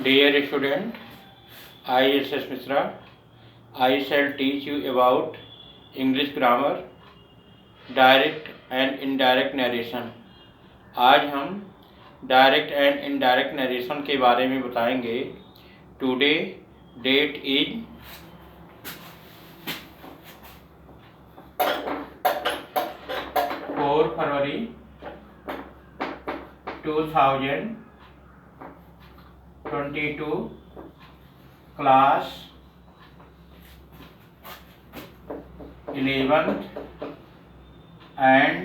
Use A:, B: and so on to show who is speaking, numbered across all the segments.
A: Dear student, I S.S. Mishra. I shall teach you about English grammar, direct and indirect narration. आज हम direct and indirect narration के बारे में बताएंगे. Today date is 4 February 2022. Class 11th and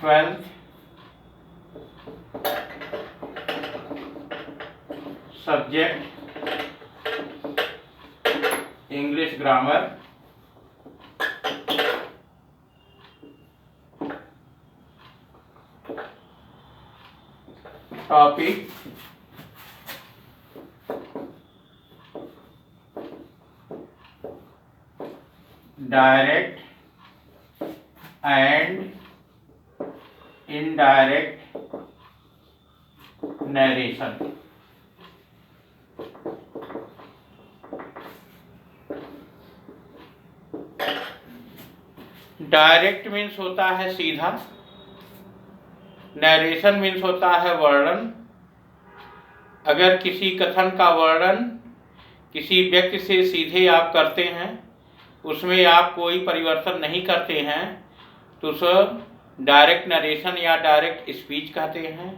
A: 12th. Subject English grammar. Topic direct and indirect narration. Direct means होता है सीधा, narration means होता है वर्णन. अगर किसी कथन का वर्णन किसी व्यक्ति से सीधे आप करते हैं, उसमें आप कोई परिवर्तन नहीं करते हैं, तो उसे डायरेक्ट नरेशन या डायरेक्ट स्पीच कहते हैं.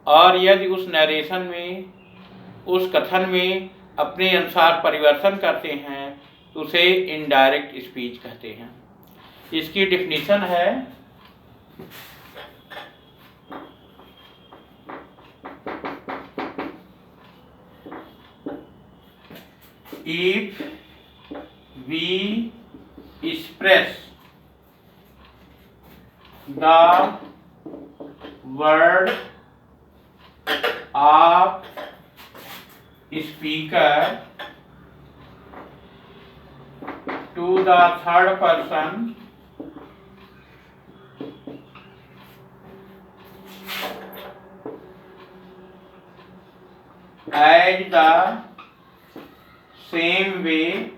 A: और यदि उस नरेशन में, उस कथन में अपने अनुसार परिवर्तन करते हैं, तो उसे इनडायरेक्ट स्पीच कहते हैं. इसकी डिफिनीशन है if we express the word of speaker to the third person as the same way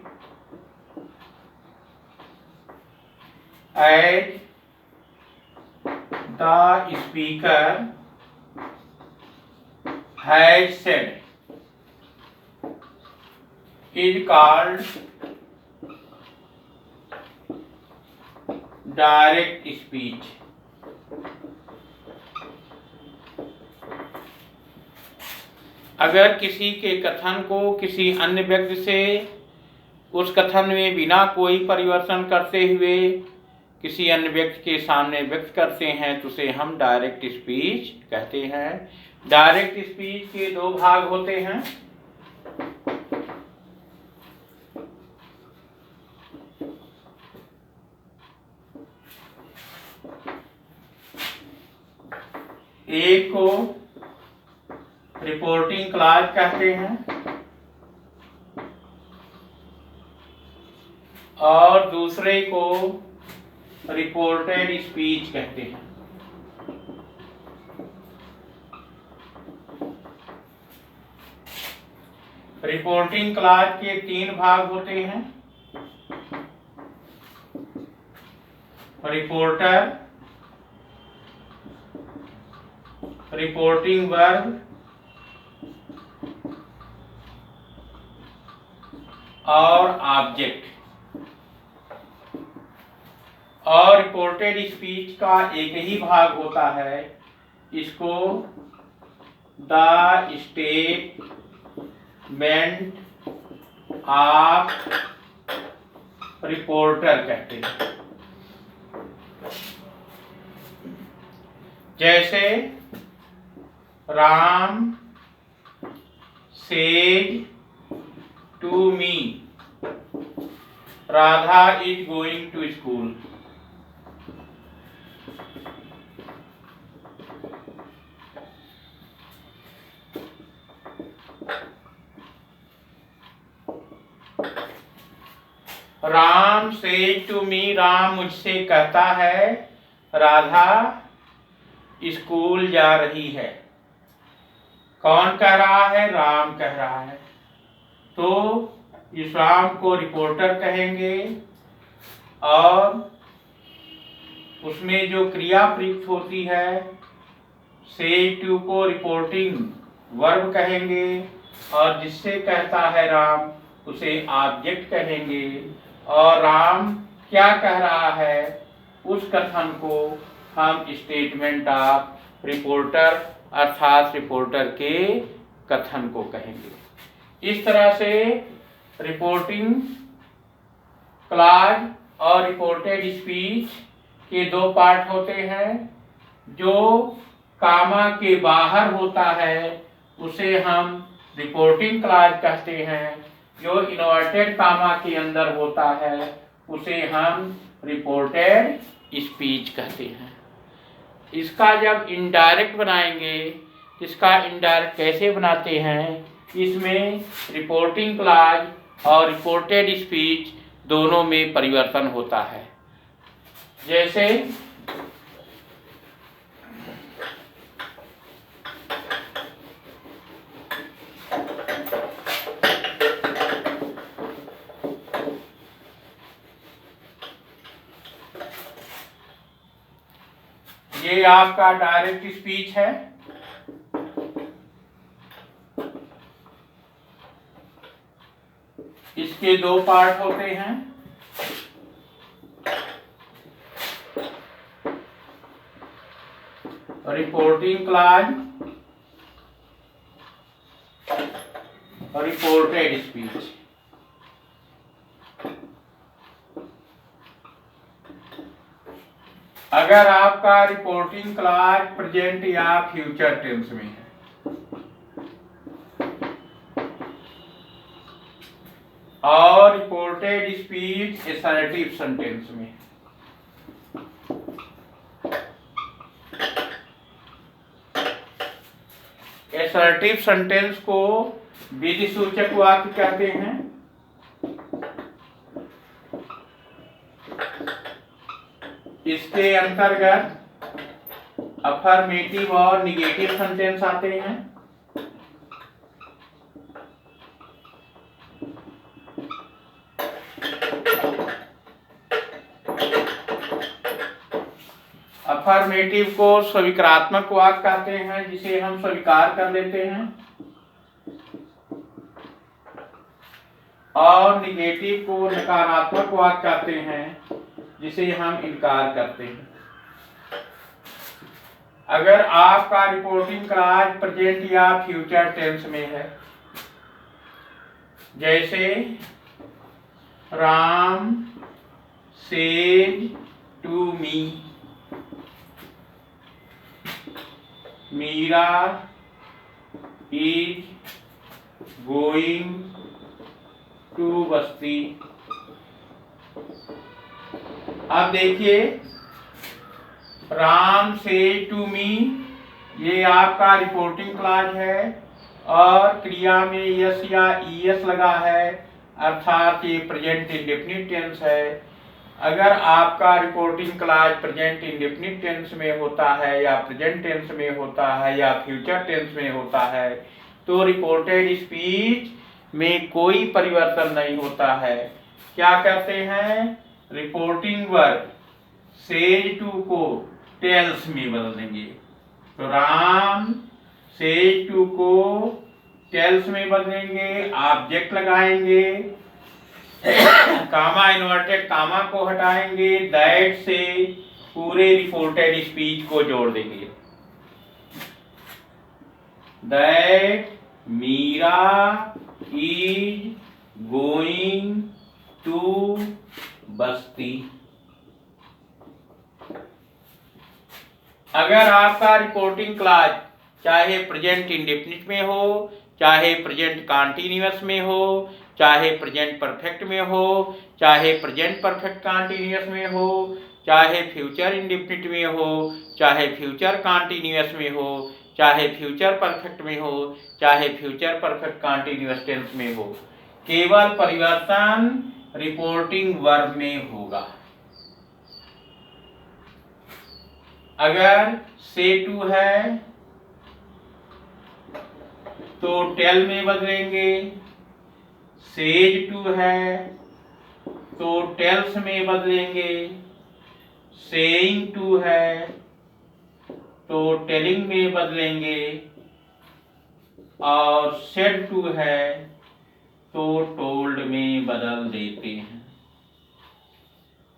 A: as the speaker has said is called direct speech. अगर किसी के कथन को किसी अन्य व्यक्ति से उस कथन में बिना कोई परिवर्तन करते हुए किसी अन्य व्यक्ति के सामने व्यक्त करते हैं, तो उसे हम डायरेक्ट स्पीच कहते हैं. डायरेक्ट स्पीच के दो भाग होते हैं. एक को रिपोर्टिंग क्लॉज कहते हैं और दूसरे को रिपोर्टेड स्पीच कहते हैं. रिपोर्टिंग क्लॉज के 3 भाग होते हैं. रिपोर्टर, रिपोर्टिंग वर्ब और ऑब्जेक्ट. और रिपोर्टेड स्पीच का एक ही भाग होता है. इसको द स्टेटमेंट ऑफ रिपोर्टर कहते हैं. जैसे Ram says to me Radha is going to school. Ram says to me, Ram मुझसे कहता है राधा स्कूल जा रही है. कौन कह रहा है? राम कह रहा है। तो इस राम को रिपोर्टर कहेंगे और उसमें जो क्रिया प्रयुक्त होती है से टू को रिपोर्टिंग वर्ब कहेंगे और जिससे कहता है राम उसे ऑब्जेक्ट कहेंगे। और राम क्या कह रहा है उस कथन को हम स्टेटमेंट ऑफ रिपोर्टर अर्थात रिपोर्टर के कथन को कहेंगे। इस तरह से रिपोर्टिंग क्लॉज और रिपोर्टेड स्पीच के दो पार्ट होते हैं। जो कामा के बाहर होता है उसे हम रिपोर्टिंग क्लॉज कहते हैं। जो इन्वर्टेड कामा के अंदर होता है उसे हम रिपोर्टेड स्पीच कहते हैं। इसका जब इनडायरेक्ट बनाएंगे, इसका इनडायरेक्ट कैसे बनाते हैं? इसमें रिपोर्टिंग क्लॉज और रिपोर्टेड स्पीच दोनों में परिवर्तन होता है। जैसे ये आपका डायरेक्ट स्पीच है। इसके दो पार्ट होते हैं। रिपोर्टिंग क्लॉज और रिपोर्टेड स्पीच। अगर आपका रिपोर्टिंग क्लॉज प्रेजेंट या फ्यूचर टेंस में है और रिपोर्टेड स्पीच असर्टिव सेंटेंस में, असर्टिव सेंटेंस को विधि सूचक वाक्य कहते हैं। इसके अंतर्गत अफर्मेटिव और निगेटिव सेंटेंस आते हैं। अफर्मेटिव को स्वीकारात्मक वाक्य कहते हैं जिसे हम स्वीकार कर लेते हैं और निगेटिव को नकारात्मक वाक्य कहते हैं जिसे हम इनकार करते हैं। अगर आपका रिपोर्टिंग क्लॉज प्रेजेंट या फ्यूचर टेंस में है, जैसे Ram said to me, Meera is going to Basti. अब देखिए राम से टू मी ये आपका रिपोर्टिंग क्लॉज है और क्रिया में यस या ईएस लगा है अर्थात ये प्रेजेंट इंडेफिनिट टेंस है। अगर आपका reporting clause present indefinite tense में होता है या प्रेजेंट टेंस में होता है या फ्यूचर टेंस में होता है तो रिपोर्टेड स्पीच में कोई परिवर्तन नहीं होता है। क्या कहते हैं? रिपोर्टिंग वर्ब सेज टू को टेल्स में बदल देंगे। तो राम सेज टू को टेल्स में बदलेंगे, ऑब्जेक्ट लगाएंगे, कामा इन्वर्टेड कामा को हटाएंगे, दैट से पूरे रिपोर्टेड स्पीच को जोड़ देंगे। That Meera is going to Basti. अगर आपका रिपोर्टिंग क्लॉज चाहे प्रेजेंट इंडेफिनिट में हो, चाहे प्रेजेंट कॉन्टिन्यूअस में हो, चाहे प्रेजेंट परफेक्ट में हो, चाहे प्रेजेंट परफेक्ट कॉन्टिन्यूअस में हो, चाहे फ्यूचर इंडेफिनिट में हो, चाहे फ्यूचर कॉन्टिन्यूअस में हो, चाहे फ्यूचर परफेक्ट में हो, चाहे फ्यूचर परफेक्ट कॉन्टिन्यूअस टेंस में हो, केवल परिवर्तन रिपोर्टिंग वर्ब में होगा। अगर से टू है तो टेल में बदलेंगे। सेज टू है तो टेल्स में बदलेंगे। सेइंग टू है तो टेलिंग में बदलेंगे। और सेड टू है तो टोल्ड में बदल देते हैं।